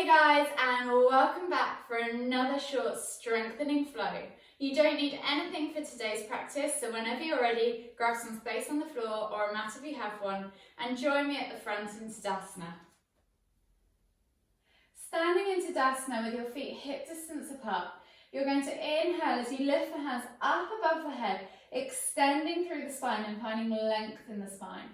guys, and welcome back for another short strengthening flow. You don't need anything for today's practice, so whenever you're ready, grab some space on the floor or a mat if you have one, and join me at the front in Tadasana. Standing in Tadasana with your feet hip distance apart, you're going to inhale as you lift the hands up above the head, extending through the spine and finding length in the spine.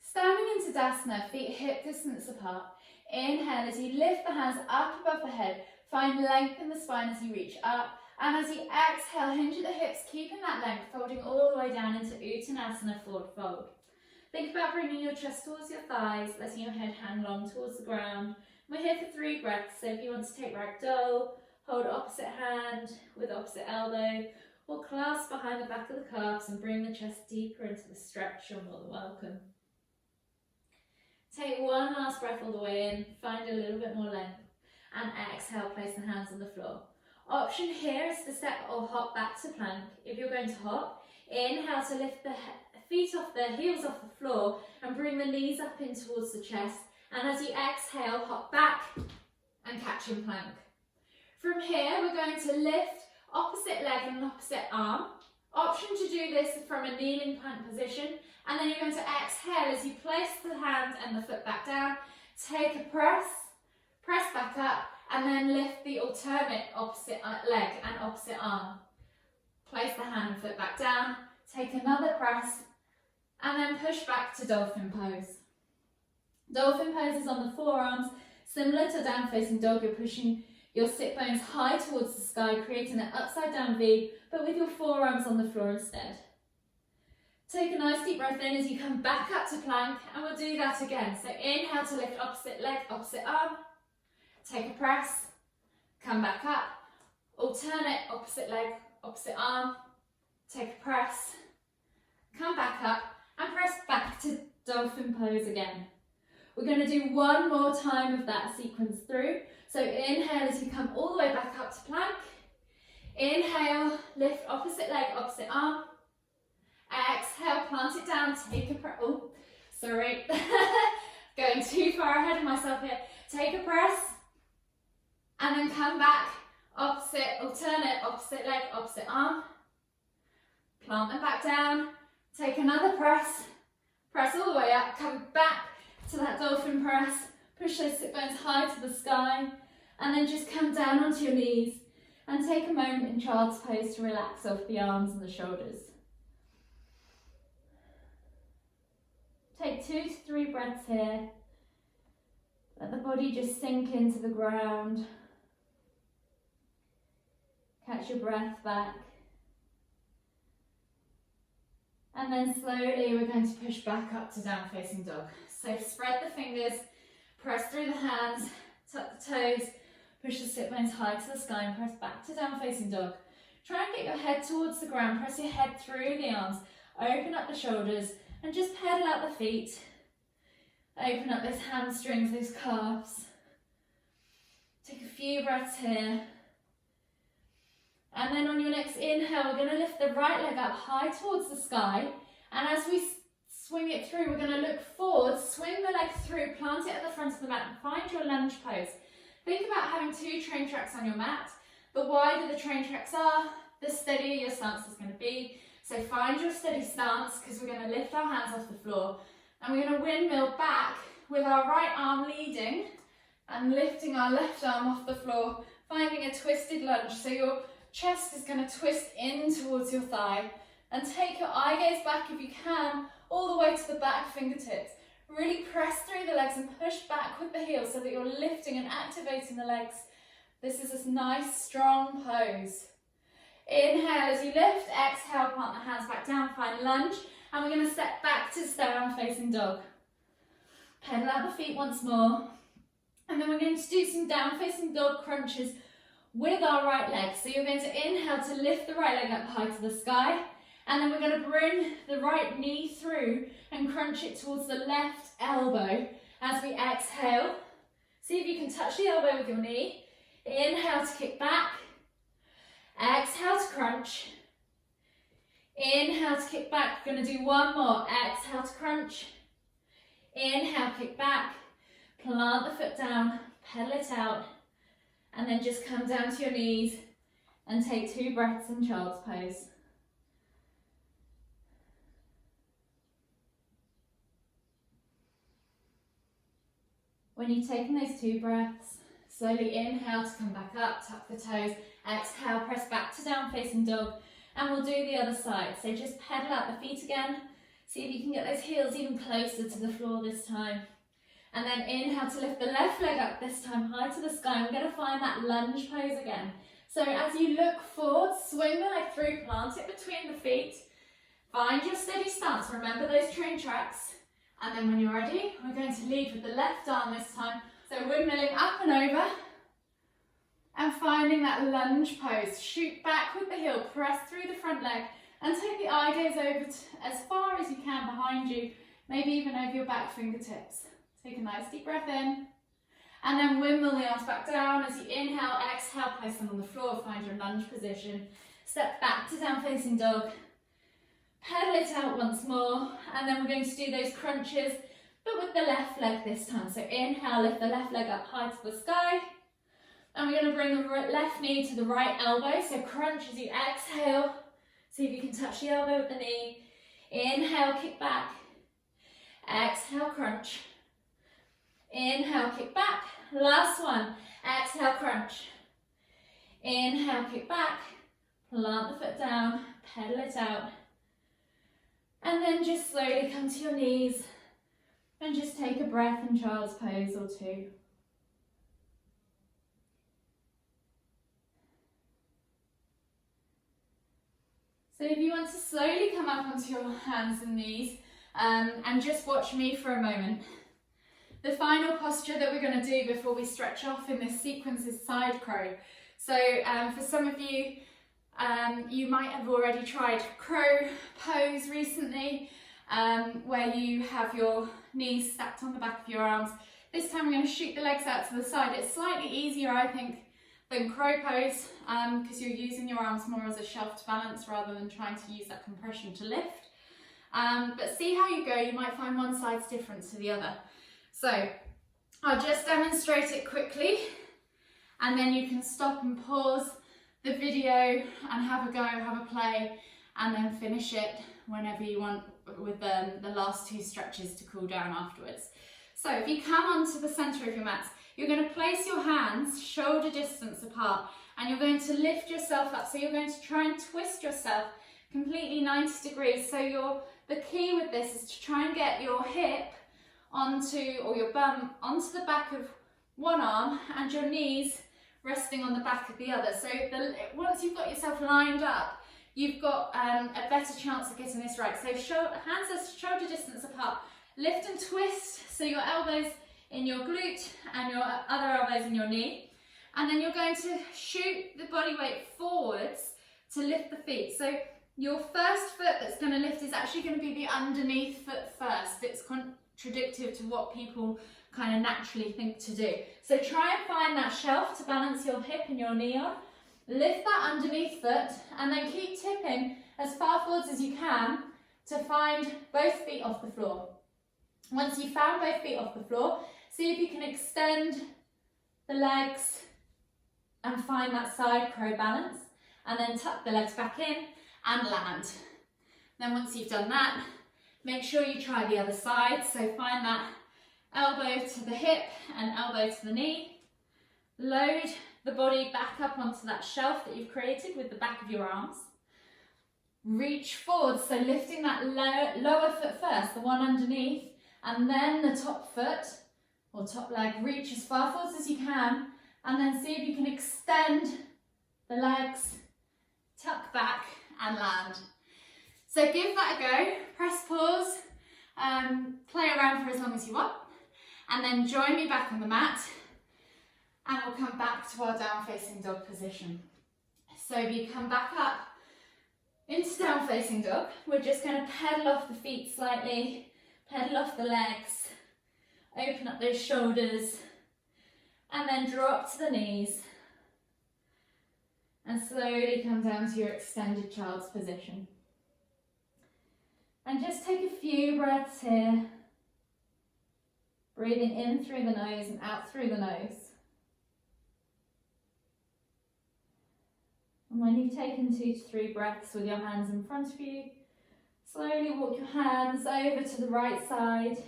Standing in Tadasana, feet hip distance apart. Inhale as you lift the hands up above the head, find length in the spine as you reach up. And as you exhale, hinge at the hips, keeping that length, folding all the way down into Uttanasana, forward fold. Think about bringing your chest towards your thighs, letting your head hang long towards the ground. We're here for 3 breaths, so if you want to take ragdoll, hold opposite hand with opposite elbow, or clasp behind the back of the calves and bring the chest deeper into the stretch, you're more than welcome. Take one last breath all the way in, find a little bit more length, and exhale, place the hands on the floor. Option here is to step or hop back to plank. If you're going to hop, inhale to lift the feet off the heels off the floor and bring the knees up in towards the chest. And as you exhale, hop back and catch in plank. From here, we're going to lift opposite leg and opposite arm. Option to do this from a kneeling plank position, and then you're going to exhale as you place the hand and the foot back down, take a press back up, and then lift the alternate opposite leg and opposite arm. Place the hand and foot back down, take another press, and then push back to dolphin pose. Dolphin pose is on the forearms, similar to down facing dog. You're pushing your sit bones high towards the sky, creating an upside down V, but with your forearms on the floor instead. Take a nice deep breath in as you come back up to plank, and we'll do that again. So inhale to lift opposite leg, opposite arm, take a press, come back up, alternate opposite leg, opposite arm, take a press, come back up, and press back to dolphin pose again. We're going to do one more time of that sequence through. So inhale as you come all the way back up to plank. Inhale, lift opposite leg, opposite arm. Exhale, plant it down, take a press. Oh, sorry. Going too far ahead of myself here. Take a press. And then come back, opposite, alternate, opposite leg, opposite arm. Plant them back down. Take another press. Press all the way up, come back to that dolphin press. Push those sit bones high to the sky. And then just come down onto your knees. And take a moment in child's pose to relax off the arms and the shoulders. Take 2 to 3 breaths here. Let the body just sink into the ground. Catch your breath back. And then slowly we're going to push back up to down facing dog. So spread the fingers, press through the hands, tuck the toes, push the sit bones high to the sky and press back to down facing dog. Try and get your head towards the ground, press your head through the arms, open up the shoulders and just pedal out the feet. Open up those hamstrings, those calves. Take a few breaths here. And then on your next inhale, we're going to lift the right leg up high towards the sky. And as we swing it through, we're going to look forward, swing the leg through, plant it at the front of the mat and find your lunge pose. Think about having 2 train tracks on your mat. The wider the train tracks are, the steadier your stance is going to be. So find your steady stance because we're going to lift our hands off the floor and we're going to windmill back with our right arm leading and lifting our left arm off the floor, finding a twisted lunge. So your chest is going to twist in towards your thigh and take your eye gaze back if you can, all the way to the back fingertips. Really press through the legs and push back with the heels so that you're lifting and activating the legs. This is a nice strong pose. Inhale as you lift, exhale, plant the hands back down, find lunge, and we're going to step back to down facing dog. Pedal out the feet once more, and then we're going to do some down facing dog crunches with our right leg. So you're going to inhale to lift the right leg up high to the sky, and then we're going to bring the right knee through and crunch it towards the left elbow as we exhale. See if you can touch the elbow with your knee. Inhale to kick back. Exhale to crunch. Inhale to kick back. We're going to do one more. Exhale to crunch. Inhale, kick back, plant the foot down, pedal it out, and then just come down to your knees and take 2 breaths in child's pose. When you've taken those 2 breaths, slowly inhale to come back up, tuck the toes, exhale, press back to down facing dog, and we'll do the other side. So just pedal out the feet again, see if you can get those heels even closer to the floor this time. And then inhale to lift the left leg up, this time high to the sky. We're going to find that lunge pose again. So as you look forward, swing the leg through, plant it between the feet, find your steady stance, remember those train tracks. And then when you're ready, we're going to lead with the left arm this time. So windmilling up and over and finding that lunge pose. Shoot back with the heel, press through the front leg and take the eye gaze over as far as you can behind you, maybe even over your back fingertips. Take a nice deep breath in and then windmill the arms back down. As you inhale, exhale, place them on the floor, find your lunge position. Step back to down facing dog. Pedal it out once more, and then we're going to do those crunches, but with the left leg this time. So inhale, lift the left leg up high to the sky, and we're going to bring the left knee to the right elbow. So crunch as you exhale. See if you can touch the elbow with the knee. Inhale, kick back. Exhale, crunch. Inhale, kick back. Last one. Exhale, crunch. Inhale, kick back. Plant the foot down, pedal it out. And then just slowly come to your knees and just take a breath in child's pose or 2. So if you want to slowly come up onto your hands and knees and just watch me for a moment. The final posture that we're going to do before we stretch off in this sequence is side crow. So for some of you, you might have already tried crow pose recently, where you have your knees stacked on the back of your arms. This time we're going to shoot the legs out to the side. It's slightly easier, I think, than crow pose because you're using your arms more as a shelf to balance rather than trying to use that compression to lift. But see how you go. You might find one side's different to the other. So I'll just demonstrate it quickly and then you can stop and pause the video and have a go, have a play, and then finish it whenever you want with the last 2 stretches to cool down afterwards. So if you come onto the center of your mats, you're going to place your hands shoulder distance apart and you're going to lift yourself up. So you're going to try and twist yourself completely 90 degrees. So the key with this is to try and get your hip onto, or your bum onto the back of one arm and your knees resting on the back of the other. So once you've got yourself lined up, you've got a better chance of getting this right. So hands are shoulder distance apart, lift and twist, so your elbows in your glute and your other elbows in your knee. And then you're going to shoot the body weight forwards to lift the feet. So your first foot that's going to lift is actually going to be the underneath foot first. It's contradictory to what people kind of naturally think to do. So try and find that shelf to balance your hip and your knee on. Lift that underneath foot and then keep tipping as far forwards as you can to find both feet off the floor. Once you've found both feet off the floor, see if you can extend the legs and find that side crow balance, and then tuck the legs back in and land. Then once you've done that, make sure you try the other side. So find that elbow to the hip and elbow to the knee. Load the body back up onto that shelf that you've created with the back of your arms. Reach forward, so lifting that lower foot first, the one underneath, and then the top foot or top leg. Reach as far forwards as you can, and then see if you can extend the legs, tuck back and land. So give that a go, press pause, play around for as long as you want, and then join me back on the mat and we'll come back to our down facing dog position. So if you come back up into down facing dog, we're just going to pedal off the feet slightly, pedal off the legs, open up those shoulders, and then drop to the knees and slowly come down to your extended child's position. And just take a few breaths here. Breathing in through the nose and out through the nose. And when you've taken 2 to 3 breaths with your hands in front of you, slowly walk your hands over to the right side.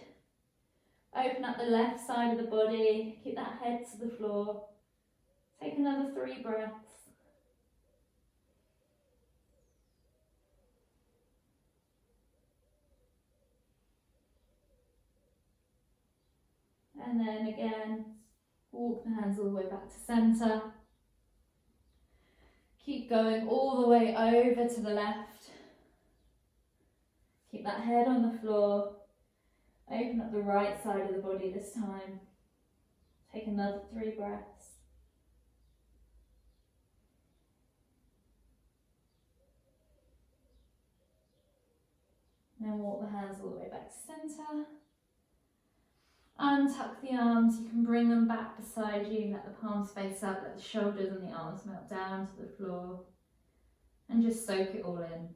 Open up the left side of the body. Keep that head to the floor. Take another 3 breaths. And then again, walk the hands all the way back to centre. Keep going all the way over to the left. Keep that head on the floor. Open up the right side of the body this time. Take another 3 breaths. Then walk the hands all the way back to centre. Untuck the arms, you can bring them back beside you, let the palms face up, let the shoulders and the arms melt down to the floor, and just soak it all in.